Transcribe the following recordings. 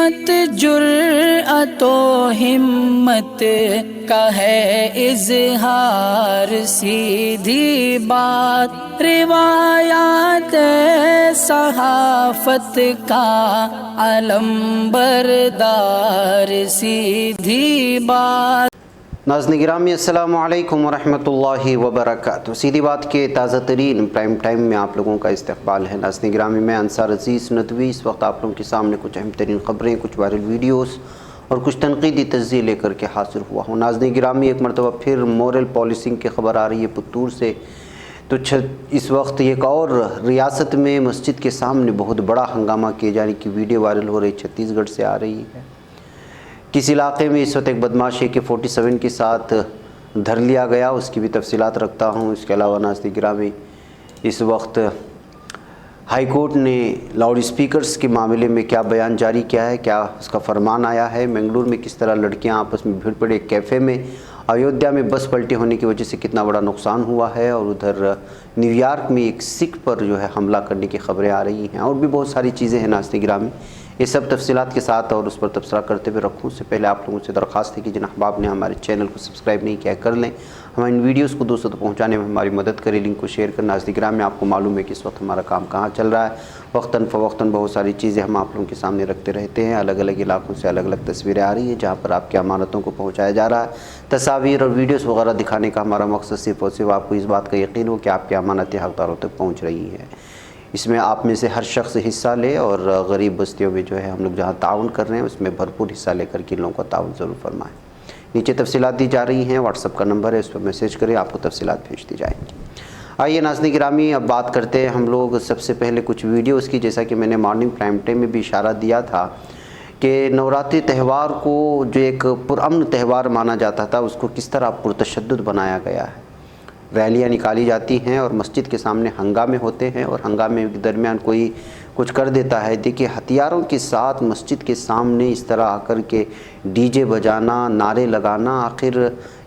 इज़्ज़त जुर्अतो हिम्मत का है इज़हार, सीधी बात रिवायात सहाफ़त का अलम बरदार, सीधी बात। नाज़रीन गिरामी अस्सलामु अलैकुम वरहमतुल्लाहि वबरकातुहू। सीधी बात के ताज़ा तरीन प्राइम टाइम में आप लोगों का इस्तक़बाल है। नाज़रीन गिरामी, मैं अंसार अज़ीज़ नदवी इस वक्त आप लोगों के सामने कुछ अहम तरीन ख़बरें, कुछ वायरल वीडियोस और कुछ तनक़ीदी तज्ज़िये लेकर के हाज़िर हुआ हूँ। नाज़रीन गिरामी, एक मरतबा फिर मॉरल पॉलिसिंग की ख़बर आ रही है पुत्तूर से। तो इस वक्त एक और रियासत में मस्जिद के सामने बहुत बड़ा हंगामा किए जाने की वीडियो वायरल हो रही, छत्तीसगढ़ से आ रही है। किस इलाके में इस वक्त एक बदमाश AK-47 के साथ धर लिया गया, उसकी भी तफसीलात रखता हूँ। इसके अलावा नाज़रीन गिरामी, इस वक्त हाई कोर्ट ने लाउड स्पीकर्स के मामले में क्या बयान जारी किया है, क्या उसका फरमान आया है। मंगलूर में किस तरह लड़कियां आपस में भीड़ पड़े एक कैफ़े में, अयोध्या में बस पलटी होने की वजह से कितना बड़ा नुकसान हुआ है, और उधर न्यूयॉर्क में एक सिख पर जो है हमला करने की ख़बरें आ रही हैं, और भी बहुत सारी चीज़ें हैं। नाज़रीन गिरामी, ये सब तफसीलात के साथ और उस पर तबसरा करते हुए रखूँ उससे पहले आप लोगों से दरख्वास्त है कि जिन अहबाब ने हमारे चैनल को सब्सक्राइब नहीं किया कर लें। हमारे इन वीडियोस को दोस्तों तक पहुंचाने में हमारी मदद करें, लिंक को शेयर करना। नाज़रीन गिरामी, में आपको मालूम है कि इस वक्त हमारा काम कहाँ चल रहा है। वक्तन फ़वक्तन बहुत सारी चीज़ें हम आप लोगों के सामने रखते रहते हैं। अलग अलग इलाकों से अलग अलग तस्वीरें आ रही हैं जहाँ पर आपकी अमानतों को पहुँचाया जा रहा है। तस्वीर और वीडियोज़ वगैरह दिखाने का हमारा मकसद सिर्फ़ और सिर्फ आपको इस बात का यकीन हो कि आपकी अमानतें हक़दारों तक पहुँच रही हैं। इसमें आप में से हर शख्स हिस्सा ले, और गरीब बस्तियों में जो है हम लोग जहाँ ताउन कर रहे हैं उसमें भरपूर हिस्सा लेकर के इन लोगों का ताउन ज़रूर फरमाएँ। नीचे तफसीलात दी जा रही हैं, व्हाट्सअप का नंबर है, उस पर मैसेज करें, आपको तफसीलात भेज दी जाएंगी। आइए नाज़रीन गिरामी, अब बात करते हैं हम लोग सबसे पहले कुछ वीडियोज़ की। जैसा कि मैंने मॉर्निंग प्राइम टाइम में भी इशारा दिया था कि नवरात्रि त्यौहार को जो एक पुरअमन त्यौहार माना जाता था, उसको किस तरह पुरतशद्दुद बनाया गया है। रैलियाँ निकाली जाती हैं और मस्जिद के सामने हंगामे होते हैं, और हंगामे के दरमियान कोई कुछ कर देता है। देखिए, हथियारों के साथ मस्जिद के सामने इस तरह आकर के DJ बजाना, नारे लगाना, आखिर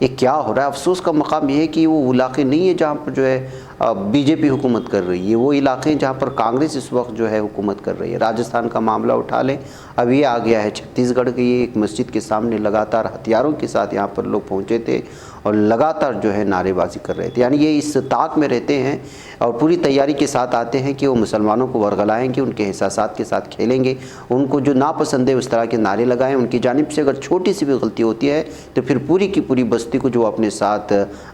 ये क्या हो रहा है। अफसोस का मकाम ये है कि वो इलाके नहीं है जहाँ पर जो है BJP हुकूमत कर रही है, वो इलाके हैं जहाँ पर कांग्रेस इस वक्त जो है हुकूमत कर रही है। राजस्थान का मामला उठा लें, अब ये आ गया है छत्तीसगढ़ के। ये एक मस्जिद के सामने लगातार हथियारों के साथ यहाँ पर लोग पहुँचे थे और लगातार जो है नारेबाजी कर रहे थे। यानी ये इस ताक में रहते हैं और पूरी तैयारी के साथ आते हैं कि वो मुसलमानों को वरगलाएंगे, उनके एहसासात के साथ खेलेंगे, उनको जो नापसंद है उस तरह के नारे लगाएं। उनकी जानिब से अगर छोटी सी भी गलती होती है तो फिर पूरी की पूरी बस्ती को जो अपने साथ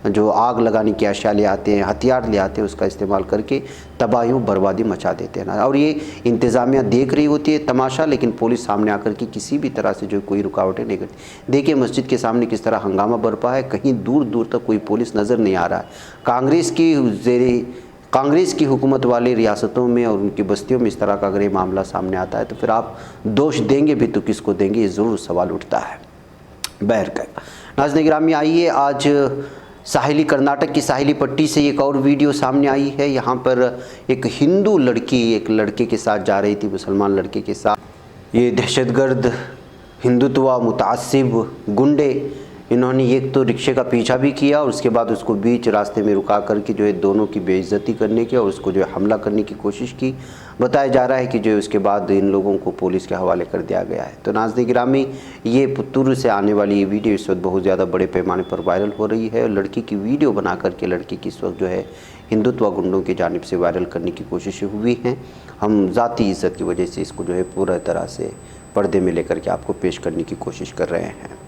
जो आग लगाने की अशिया ले आते हैं, हथियार ले आते हैं, उसका इस्तेमाल करके तबाही बर्बादी मचा देते हैं। और ये इंतज़ामिया देख रही होती है तमाशा, लेकिन पुलिस सामने आकर के किसी भी तरह से जो कोई रुकावटें नहीं करती। देखिए मस्जिद के सामने किस तरह हंगामा बरपा है, कहीं दूर दूर तक कोई पुलिस नज़र नहीं आ रहा है। कांग्रेस की हुकूमत वाली रियासतों में और उनकी बस्तियों में इस तरह का अगर ये मामला सामने आता है तो फिर आप दोष देंगे भी तो किसको देंगे, ये ज़रूर सवाल उठता है। बहरकैफ नाज़रीन गिरामी, आइए आज साहिली कर्नाटक की साहिली पट्टी से एक और वीडियो सामने आई है। यहाँ पर एक हिंदू लड़की एक लड़के के साथ जा रही थी, मुसलमान लड़के के साथ। ये दहशतगर्द हिंदुत्व मुतासिब गुंडे, इन्होंने एक तो रिक्शे का पीछा भी किया और उसके बाद उसको बीच रास्ते में रुका करके जो है दोनों की बेइज्जती करने की और उसको जो है हमला करने की कोशिश की। बताया जा रहा है कि जो है उसके बाद इन लोगों को पुलिस के हवाले कर दिया गया है। तो नाज़रीन गिरामी, ये पुत्तूर से आने वाली ये वीडियो इस वक्त बहुत ज़्यादा बड़े पैमाने पर वायरल हो रही है, और लड़की की वीडियो बना करके लड़की की इस वक्त जो है हिंदुत्व गुंडों की जानिब से वायरल करने की कोशिशें हुई हैं। हम ज़ाती इज़्ज़त की वजह से इसको जो है पूरा तरह से पर्दे में लेकर के आपको पेश करने की कोशिश कर रहे हैं।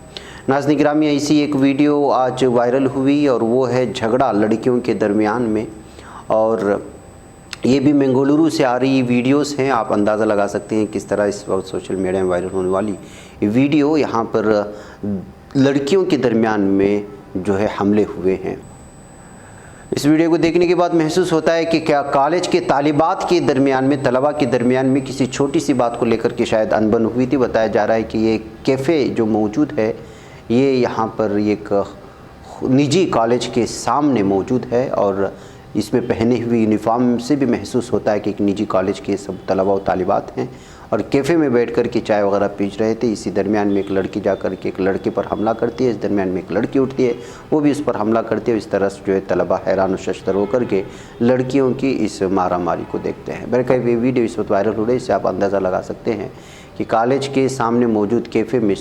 नाज़रीन गिरामी, ऐसी एक वीडियो आज वायरल हुई और वो है झगड़ा लड़कियों के दरमियान में, और ये भी मंगलुरु से आ रही वीडियोस हैं। आप अंदाज़ा लगा सकते हैं किस तरह इस वक्त सोशल मीडिया में वायरल होने वाली वीडियो। यहाँ पर लड़कियों के दरमियान में जो है हमले हुए हैं। इस वीडियो को देखने के बाद महसूस होता है कि क्या कॉलेज के तालिबात के दरमियान में, तलबा के दरमियान में किसी छोटी सी बात को लेकर के शायद अनबन हुई थी। बताया जा रहा है कि ये कैफ़े जो मौजूद है ये यहाँ पर एक निजी कॉलेज के सामने मौजूद है, और इसमें पहने हुए यूनिफॉर्म से भी महसूस होता है कि एक निजी कॉलेज के सब तलबा व तालिबात हैं और कैफ़े में बैठ कर के चाय वगैरह पीच रहे थे। इसी दरमियान में एक लड़की जाकर के एक लड़के पर हमला करती है। इस दरमियान में एक लड़की उठती है, वो भी उस पर हमला करती है। इस तरह से जो है तलबा हैरान व शशदर होकर के लड़कियों की इस मारा मारी को देखते हैं। बहरकैफ ये वीडियो इस वक्त वायरल हो रही है, इससे आप अंदाज़ा लगा सकते हैं कि कॉलेज के सामने मौजूद कैफ़े में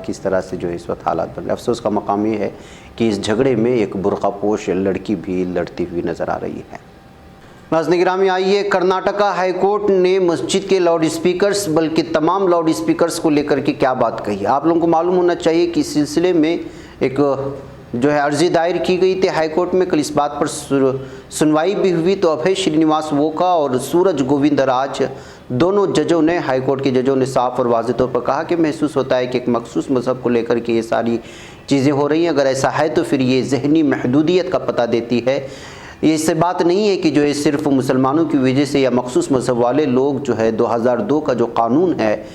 किस तरह से जो है इस वक्त हालात बन रहे। अफसोस का मकाम ये है कि इस झगड़े में एक बुर्कापोश लड़की भी लड़ती हुई नज़र आ रही है। नाज़रीन गिरामी, आइए, कर्नाटका हाई कोर्ट ने मस्जिद के लाउड स्पीकर्स बल्कि तमाम लाउड स्पीकर्स को लेकर के क्या बात कही। आप लोगों को मालूम होना चाहिए कि इस सिलसिले में एक जो है अर्जी दायर की गई थी हाई कोर्ट में। कल इस बात पर सुनवाई भी हुई। तो अभय श्रीनिवास वोका और सूरज गोविंदराज दोनों जजों ने, हाई कोर्ट के जजों ने साफ और वाज़ेह तौर पर कहा कि महसूस होता है कि एक मखसूस मज़हब को लेकर के ये सारी चीज़ें हो रही हैं। अगर ऐसा है तो फिर ये ज़हनी महदूदियत का पता देती है। ये इससे बात नहीं है कि जो है सिर्फ मुसलमानों की वजह से या मखसूस मज़हब वाले लोग जो है 2002 का जो कानून है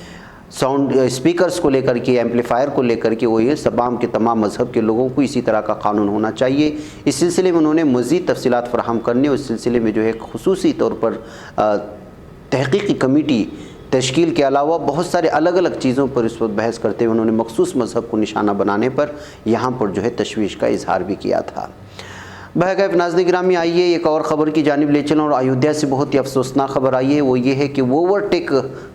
साउंड स्पीकर्स को लेकर के, एम्पलीफायर को लेकर के, वो ये तमाम के तमाम मज़हब के लोगों को इसी तरह का कानून होना चाहिए। इस सिलसिले में उन्होंने मज़ीद तफसीलात फराहम करने, उस सिलसिले में जो है खुसूसी तौर पर तहक़ीक़ी कमेटी तश्कील के अलावा बहुत सारे अलग अलग चीज़ों पर इस वक्त बहस करते हुए उन्होंने मखसूस मज़हब को निशाना बनाने पर यहाँ पर जो है तशवीश का इजहार भी किया था। बहरकैफ नाज़रीन गिरामी, आइए एक और ख़बर की जानिब ले चलें। और अयोध्या से बहुत ही अफसोसनाक खबर आई है। वो ये है कि ओवरटेक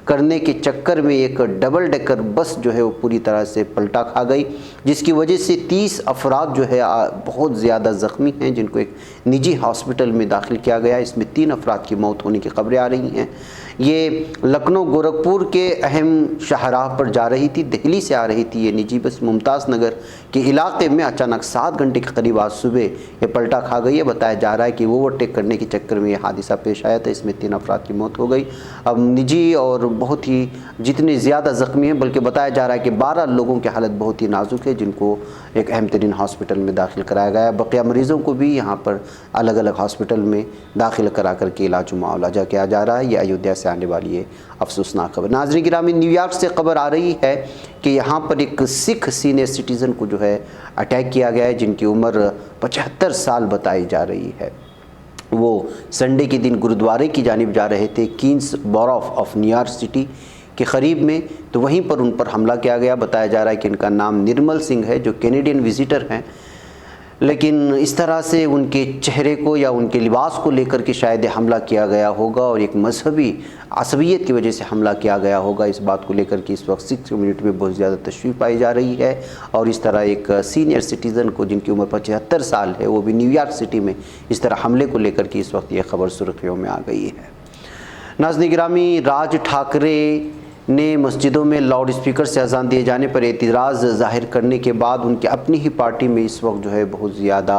करने के चक्कर में एक डबल डेकर बस जो है वो पूरी तरह से पलटा खा गई, जिसकी वजह से 30 अफराद जो है बहुत ज़्यादा ज़ख्मी हैं, जिनको एक निजी हॉस्पिटल में दाखिल किया गया। इसमें 3 अफराद की मौत होने की खबरें आ रही हैं। ये लखनऊ गोरखपुर के अहम शाहराह पर जा रही थी, दिल्ली से आ रही थी ये निजी बस। मुमताज़ नगर के इलाके में अचानक 7 घंटे के करीब आज सुबह ये पलटा खा गई है। बताया जा रहा है कि ओवरटेक करने के चक्कर में ये हादसा पेश आया था। इसमें 3 अफराद की मौत हो गई। अब निजी और बहुत ही जितने ज़्यादा ज़ख्मी हैं, बल्कि बताया जा रहा है कि 12 लोगों की हालत बहुत ही नाजुक है, जिनको एक अहम तरीन हॉस्पिटल में दाखिल कराया गया है। बकिया मरीज़ों को भी यहाँ पर अलग अलग हॉस्पिटल में दाखिल करा करके इलाज मुआवजा किया जा रहा है। ये अयोध्या से आने वाली है अफसोसनाक खबर। नाज़रीन गिरामी, न्यूयॉर्क से खबर आ रही है कि यहाँ पर एक सिख सीनियर सिटीज़न को जो है अटैक किया गया है, जिनकी उम्र 75 साल बताई जा रही है। वो संडे के दिन गुरुद्वारे की जानिब जा रहे थे, कीन्स बॉरोफ ऑफ न्यूयॉर्क सिटी के करीब में। तो वहीं पर उन पर हमला किया गया। बताया जा रहा है कि इनका नाम निर्मल सिंह है, जो कैनेडियन विजिटर हैं, लेकिन इस तरह से उनके चेहरे को या उनके लिबास को लेकर के शायद हमला किया गया होगा और एक मजहबी असबियत की वजह से हमला किया गया होगा। इस बात को लेकर के इस वक्त सिख कम्युनिटी में बहुत ज़्यादा तशवीश पाई जा रही है। और इस तरह एक सीनियर सिटीज़न को, जिनकी उम्र 75 साल है, वो भी न्यूयॉर्क सिटी में इस तरह हमले को लेकर के इस वक्त ये खबर सुर्खियों में आ गई है। नाज़रीन गिरामी, राज ठाकरे ने मस्जिदों में लाउड स्पीकर से अजान दिए जाने पर एतराज़ ज़ाहिर करने के बाद उनकी अपनी ही पार्टी में इस वक्त जो है बहुत ज़्यादा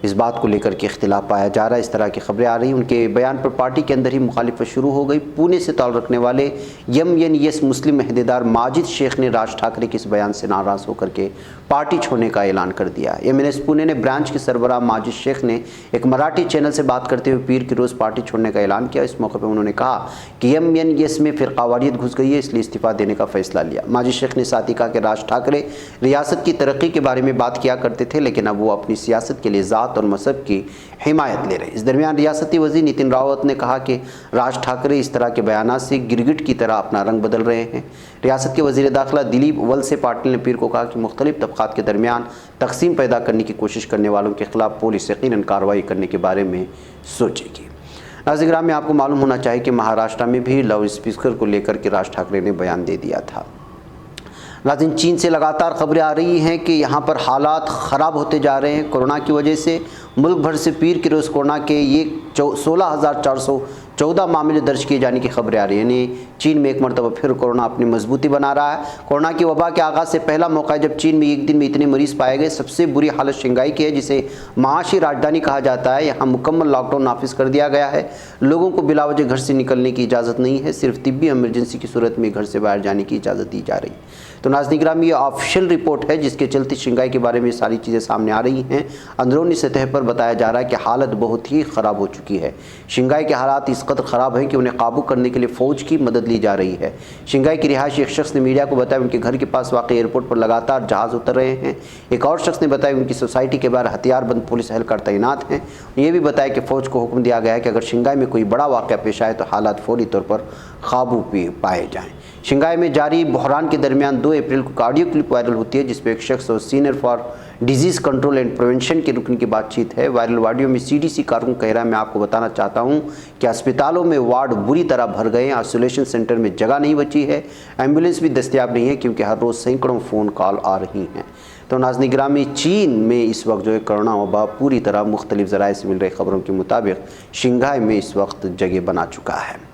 इस बात को लेकर के इख्तिलाफ पाया जा रहा है। इस तरह की खबरें आ रही हैं। उनके बयान पर पार्टी के अंदर ही मुखालिफत शुरू हो गई। पुणे से ताल्लुक़ रखने वाले MNS मुस्लिम अहदेदार माजिद शेख ने राज ठाकरे के इस बयान से नाराज़ होकर के पार्टी छोड़ने का ऐलान कर दिया। MNS पुणे ने ब्रांच के सरबराह माजिद शेख ने एक मराठी चैनल से बात करते हुए पीर के रोज़ पार्टी छोड़ने का ऐलान किया। इस मौके पर उन्होंने कहा कि MNS में फ़िरक़ावारियत घुस गई है, इसलिए इस्तीफ़ा देने का फ़ैसला लिया। माजिद शेख ने साथ ही कहा कि राज ठाकरे रियासत की तरक्की के बारे में बात किया करते थे, लेकिन अब वो अपनी सियासत के लिए ज़ात और मज़हब की हिमायत ले रहे। इस दरमियान रियासती वज़ीर नितिन रावत ने कहा कि राज ठाकरे इस तरह के बयानात से गिरगिट की तरह अपना रंग बदल रहे हैं। रियासत के वज़ीर दाखिला दिलीप वलसे पाटिल ने पीर को कहा कि मुख्तलिफ तबक़ात के दरमियान तकसीम पैदा करने की कोशिश करने वालों के ख़िलाफ़ पुलिस यकीनन कार्रवाई करने के बारे में सोचेगी। नाज़रीन गिरामी, में आपको मालूम होना चाहिए कि महाराष्ट्र में भी लाउड स्पीकर को लेकर के राज ठाकरे ने बयान दे दिया था। नाज़रीन, चीन से लगातार खबरें आ रही हैं कि यहाँ पर हालात ख़राब होते जा रहे हैं कोरोना की वजह से। मुल्क भर से पीर के रोज़ कोरोना के ये 16,414 मामले दर्ज किए जाने की खबरें आ रही हैं। यानी चीन में एक मरतबा फिर कोरोना अपनी मजबूती बना रहा है। कोरोना की वबा के आगाज़ से पहला मौका है जब चीन में एक दिन में इतने मरीज़ पाए गए। सबसे बुरी हालत शंघाई की है, जिसे माशी राजधानी कहा जाता है। यहाँ मुकम्मल लॉकडाउन नाफिज कर दिया गया है। लोगों को बिलावजह घर से निकलने की इजाज़त नहीं है। सिर्फ तिब्बी इमरजेंसी की सूरत में घर से बाहर जाने की इजाज़त दी जा रही है। तो नाज़रीन गिरामी, ये ऑफिशियल रिपोर्ट है जिसके चलते शंघाई के बारे में सारी चीज़ें सामने आ रही हैं। अंदरूनी सतह पर बताया जा रहा है कि हालत बहुत ही ख़राब हो चुकी है। शंघाई के हालात इस कदर ख़राब हैं कि उन्हें काबू करने के लिए फ़ौज की मदद ली जा रही है। शंघाई की रिहायशी एक शख्स ने मीडिया को बताया उनके घर के पास वाक़ एयरपोर्ट पर लगातार जहाज़ उतर रहे हैं। एक और शख्स ने बताया उनकी सोसाइटी के बाहर हथियारबंद पुलिस एहलकार तैनात हैं। ये भी बताया कि फ़ौज को हुक्म दिया गया है कि अगर शंघाई में कोई बड़ा वाक़या पेश आए तो हालात फौरी तौर पर काबू पे पाए जाएँ। शंघाई में जारी बहरान के दरमियान 2 अप्रैल को ऑडियो क्लिप वायरल होती है जिसमें एक शख्स और senior for disease control and prevention के रुकन की बातचीत है। वायरल वीडियो में CDC कारकुन कह रहा है, मैं आपको बताना चाहता हूं कि अस्पतालों में वार्ड बुरी तरह भर गए हैं, आइसोलेशन सेंटर में जगह नहीं बची है, एम्बुलेंस भी दस्तयाब नहीं है क्योंकि हर रोज़ सैकड़ों फ़ोन कॉल आ रही हैं। तो नाज़रीन गिरामी, चीन में इस वक्त जो है कोरोना वबा पूरी तरह मुख्तलिफ ज़राए से मिल रही खबरों के मुताबिक शंघाई में इस वक्त जगह बना चुका है।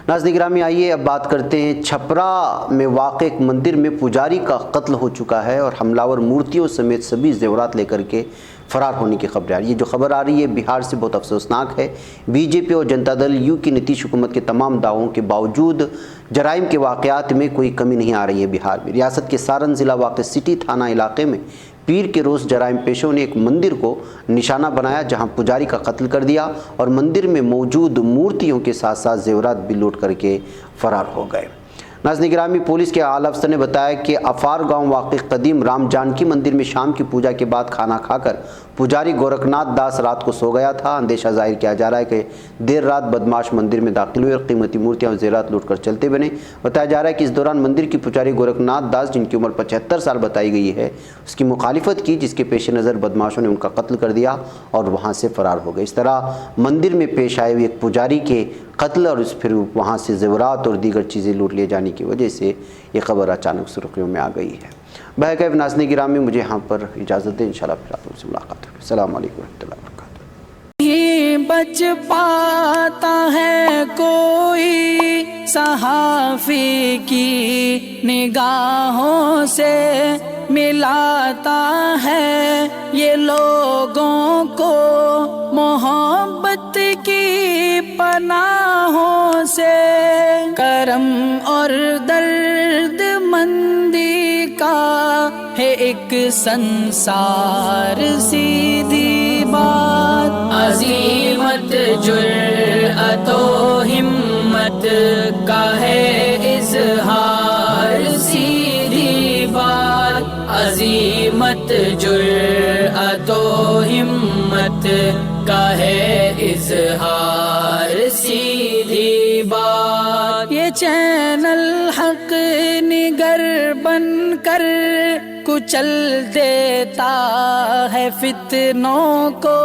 नाज़रीन गिरामी, आइए अब बात करते हैं छपरा में वाक़ एक मंदिर में पुजारी का कत्ल हो चुका है और हमलावर मूर्तियों समेत सभी जेवरात लेकर के फ़रार होने की खबर आ रही है। ये जो खबर आ रही है बिहार से बहुत अफसोसनाक है। बीजेपी और जनता दल यू की नीतीश हुकूमत के तमाम दावों के बावजूद जराइम के वाक़यात में कोई कमी नहीं आ रही है। बिहार में रियासत के सारण ज़िला वाक़ सिटी थाना इलाके में पीर के रोज़ जराइम पेशों ने एक मंदिर को निशाना बनाया जहां पुजारी का कत्ल कर दिया और मंदिर में मौजूद मूर्तियों के साथ साथ जेवरात भी लूट करके फ़रार हो गए। नाज़रीन गिरामी, पुलिस के आला अफसर ने बताया कि अफार गांव वाक़ कदीम राम जानकी मंदिर में शाम की पूजा के बाद खाना खाकर पुजारी गोरखनाथ दास रात को सो गया था। अंदेशा जाहिर किया जा रहा है कि देर रात बदमाश मंदिर में दाखिल हुए और कीमती मूर्तियां और जेवरात लूट कर चलते बने। बताया जा रहा है कि इस दौरान मंदिर की पुजारी गोरखनाथ दास, जिनकी उम्र 75 साल बताई गई है, उसकी मुखालिफत की, जिसके पेश नज़र बदमाशों ने उनका कत्ल कर दिया और वहाँ से फ़रार हो गए। इस तरह मंदिर में पेश आए हुए एक पुजारी के कत्ल और फिर वहाँ से ज़ेवरात और दीगर चीज़ें लूट लिए जाने की वजह से ये खबर अचानक सुर्खियों में आ गई है। बहरकैफ नाज़रीन गिरामी, मुझे यहाँ पर इजाज़त दें, इंशाल्लाह फिर आप लोगों से मुलाकात होगी। अस्सलाम वालेकुम रहमतुल्लाहि व बरकातुहू। नहीं बच पाता है कोई सहाफ़ी की निगाहों से, मिलाता है ये लोगों को मोहब्बत की पनाहों से। करम और दर्द मंदी का है एक संसार, सीधी बात अज़ीमत जुर्अतो हिम्मत का है इज़हार, सीधी बात अज़ीमत जुर्अतो हिम्मत का है इज़हार, सीधी बात। ये चैनल हक निगर बनकर कुचल देता है फितनों को।